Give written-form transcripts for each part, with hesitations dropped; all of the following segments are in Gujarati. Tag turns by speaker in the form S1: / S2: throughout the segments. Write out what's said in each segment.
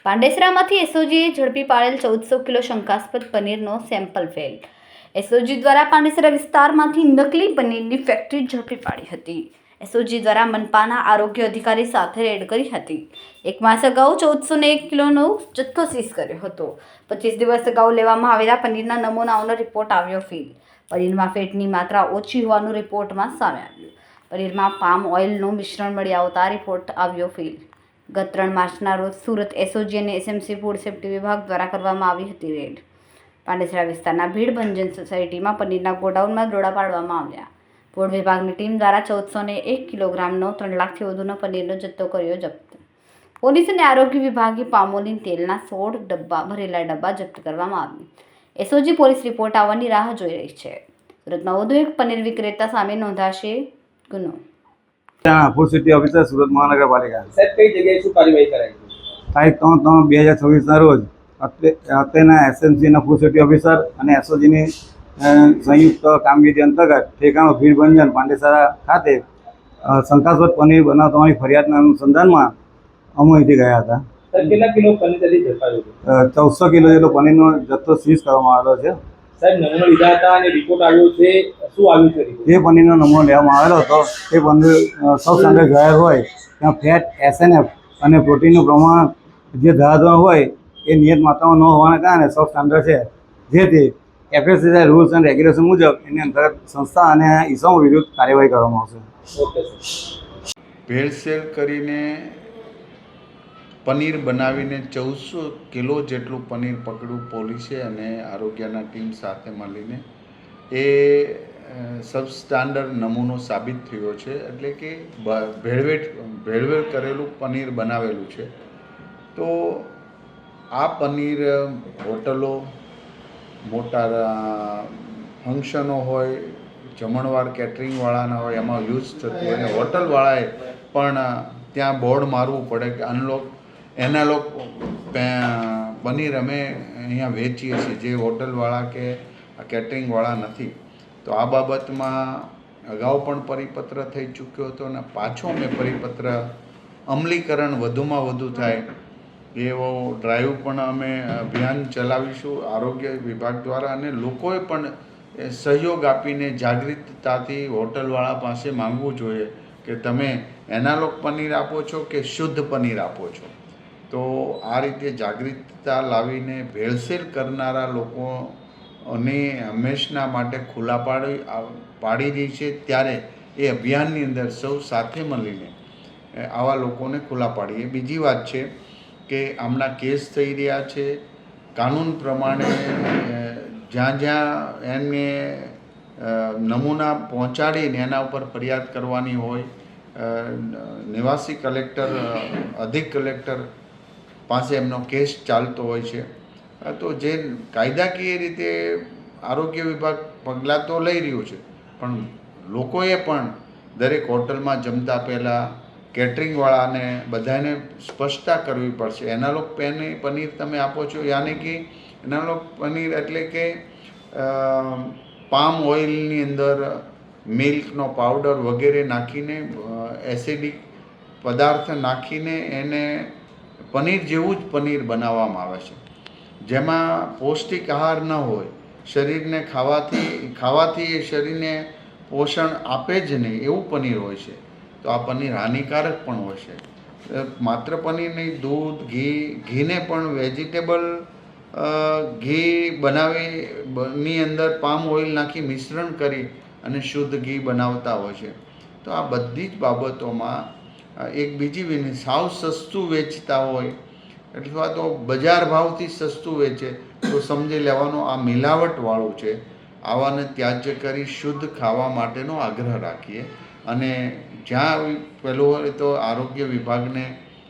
S1: પાંડેસરામાંથી એસઓજીએ ઝડપી પાડેલ 1400 કિલો શંકાસ્પદ પનીરનો સેમ્પલ ફેલ। એસઓજી દ્વારા પાંડેસરા વિસ્તારમાંથી નકલી પનીરની ફેક્ટરી ઝડપી પાડી હતી। એસઓજી દ્વારા મનપાના આરોગ્ય અધિકારી સાથે રેડ કરી હતી। એક માસ અગાઉ 1401 કિલોનો જથ્થો સીઝ કર્યો હતો। 25 દિવસ અગાઉ લેવામાં આવેલા પનીરના નમૂનાઓનો રિપોર્ટ આવ્યો ફેલ। પનીરમાં ફેટની માત્રા ઓછી હોવાનું રિપોર્ટમાં સામે આવ્યું। પનીરમાં પામ ઓઇલનું મિશ્રણ મળી આવતા રિપોર્ટ આવ્યો ફેલ। ગત 3 માર્ચના રોજ સુરત એસઓજી અને એસએમસી ફૂડ સેફ્ટી વિભાગ દ્વારા કરવામાં આવી હતી રેડ। પાંડેસરા વિસ્તારના ભીડ ભંજન સોસાયટીમાં પનીરના ગોડાઉનમાં દરોડા પાડવામાં આવ્યા। ફૂડ વિભાગની ટીમ દ્વારા 1401 કિલોગ્રામનો 3 લાખથી વધુનો પનીરનો જથ્થો કર્યો જપ્ત। પોલીસ અને આરોગ્ય વિભાગે પામોલીન તેલના 16 ડબ્બા ભરેલા ડબ્બા જપ્ત કરવામાં આવ્યા। એસઓજી પોલીસ રિપોર્ટ આવવાની રાહ જોઈ રહી છે। સુરતમાં વધુ એક પનીર વિક્રેતા સામે નોંધાશે ગુનો।
S2: ફૂડ સેફ્ટી ઓફિસર સુરત મહાનગરપાલિકા
S3: સાહેબ કઈ જગ્યાએ શું કાર્યવાહી કરાઈ?
S2: તારીખ 3/3/2026ના રોજ અત્રેના એસએમસીના ફૂડ સેફ્ટી ઓફિસર અને એસઓજીની સંયુક્ત કામગીરી અંતર્ગત ઠેકાણું ભીડ ભંજન પાંડેસરા ખાતે શંકાસ્પદ પનીર બનાવવાની ફરિયાદના અનુસંધાનમાં અમે અહીંથી ગયા હતા।
S3: કેટલા કિલો પનીર ઝડપાયું?
S2: 1400 કિલો જેટલો પનીરનો જથ્થો સીઝ કરવામાં આવેલો છે।
S3: સાહેબ નમૂનો લીધા હતા અને રિપોર્ટ આવ્યો છે, શું આવ્યું છે રિપોર્ટ?
S2: જે પનીરનો નમૂનો લેવામાં આવેલો હતો તે પનીર સૌ સ્ટાન્ડર્ડ જાહેર હોય ત્યાં ફેટ, એસએનએફ અને પ્રોટીનનું પ્રમાણ જે ધરાવતું હોય એ નિયત માત્રામાં ન હોવાના કારણે સૌ સ્ટાન્ડર્ડ છે, જેથી એફએસએસઆઈ રૂલ્સ એન્ડ રેગ્યુલેશન મુજબ એની અંતર્ગત સંસ્થા અને ઇસમો વિરુદ્ધ કાર્યવાહી કરવામાં આવશે।
S3: Okay sir.
S4: ભેળસેળ કરીને પનીર બનાવીને 1400 કિલો જેટલું પનીર પકડ્યું પોલીસે અને આરોગ્યના ટીમ સાથે મળીને। એ સબસ્ટાન્ડર્ડ નમૂનો સાબિત થયો છે, એટલે કે ભેળવેળ કરેલું પનીર બનાવેલું છે। તો આ પનીર હોટલો, મોટા ફંક્શનો હોય, જમણવાર કેટરિંગવાળાના હોય એમાં યુઝ થતું હોય, અને હોટલવાળાએ પણ ત્યાં બોર્ડ મારવું પડે કે એનાલોગ પનીર અમે અહીંયા વેચીએ છીએ, જે હોટલવાળા કે કેટરિંગવાળા નથી। તો આ બાબતમાં અગાઉ પણ પરિપત્ર થઈ ચૂક્યો હતો અને પાછો અમે પરિપત્ર અમલીકરણ વધુમાં વધુ થાય એવો ડ્રાઈવ પણ અમે અભિયાન ચલાવીશું આરોગ્ય વિભાગ દ્વારા, અને લોકોએ પણ સહયોગ આપીને જાગૃતતાથી હોટલવાળા પાસે માંગવું જોઈએ કે તમે એનાલોગ પનીર આપો છો કે શુદ્ધ પનીર આપો છો। તો આ રીતે જાગૃતતા લાવીને ભેળસેળ કરનારા લોકોને હંમેશના માટે ખુલ્લા પાડી રહી છે, ત્યારે એ અભિયાનની અંદર સૌ સાથે મળીને આવા લોકોને ખુલ્લા પાડીએ। બીજી વાત છે કે આમના કેસ થઈ રહ્યા છે, કાનૂન પ્રમાણે જ્યાં જ્યાં એમને નમૂના પહોંચાડીને એના ઉપર ફરિયાદ કરવાની હોય, નિવાસી કલેક્ટર, અધિક કલેક્ટર પાસે એમનો કેસ ચાલતો હોય છે। તો જે કાયદાકીય રીતે આરોગ્ય વિભાગ પગલાં તો લઈ રહ્યું છે, પણ લોકોએ પણ દરેક હોટલમાં જમતા પહેલાં કેટરિંગવાળાને બધાને સ્પષ્ટતા કરવી પડશે। એનાલોગ પનીર તમે આપો છો, યાની કે એનાલોગ પનીર એટલે કે પામ ઓઇલની અંદર મિલ્કનો પાવડર વગેરે નાખીને એસિડિક પદાર્થ નાખીને એને પનીર જેવું જ પનીર બનાવવામાં આવે છે, જેમાં પૌષ્ટિક આહાર ન હોય, શરીરને ખાવાથી એ શરીરને પોષણ આપે જ નહીં એવું પનીર હોય છે। તો આ પનીર હાનિકારક પણ હોય છે। માત્ર પનીર નહીં, દૂધ, ઘીને પણ વેજીટેબલ ઘી બનાવીની અંદર પામ ઓઇલ નાખી મિશ્રણ કરી અને શુદ્ધ ઘી બનાવતા હોય છે। તો આ બધી જ બાબતોમાં એક બીજી સાવ સસ્તું વેચતા હોય અથવા તો બજાર ભાવથી સસ્તું વેચે તો સમજી લેવાનું આ મિલાવટવાળું છે। આવાને ત્યાજ્ય કરી શુદ્ધ ખાવા માટેનો આગ્રહ રાખીએ, અને જ્યાં પેલું હોય તો આરોગ્ય વિભાગને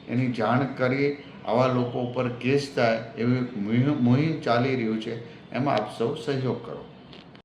S4: એની જાણ કરી આવા લોકો ઉપર કેસ થાય એવી મુહિમ ચાલી રહ્યું છે, એમાં આપ સૌ સહયોગ કરો।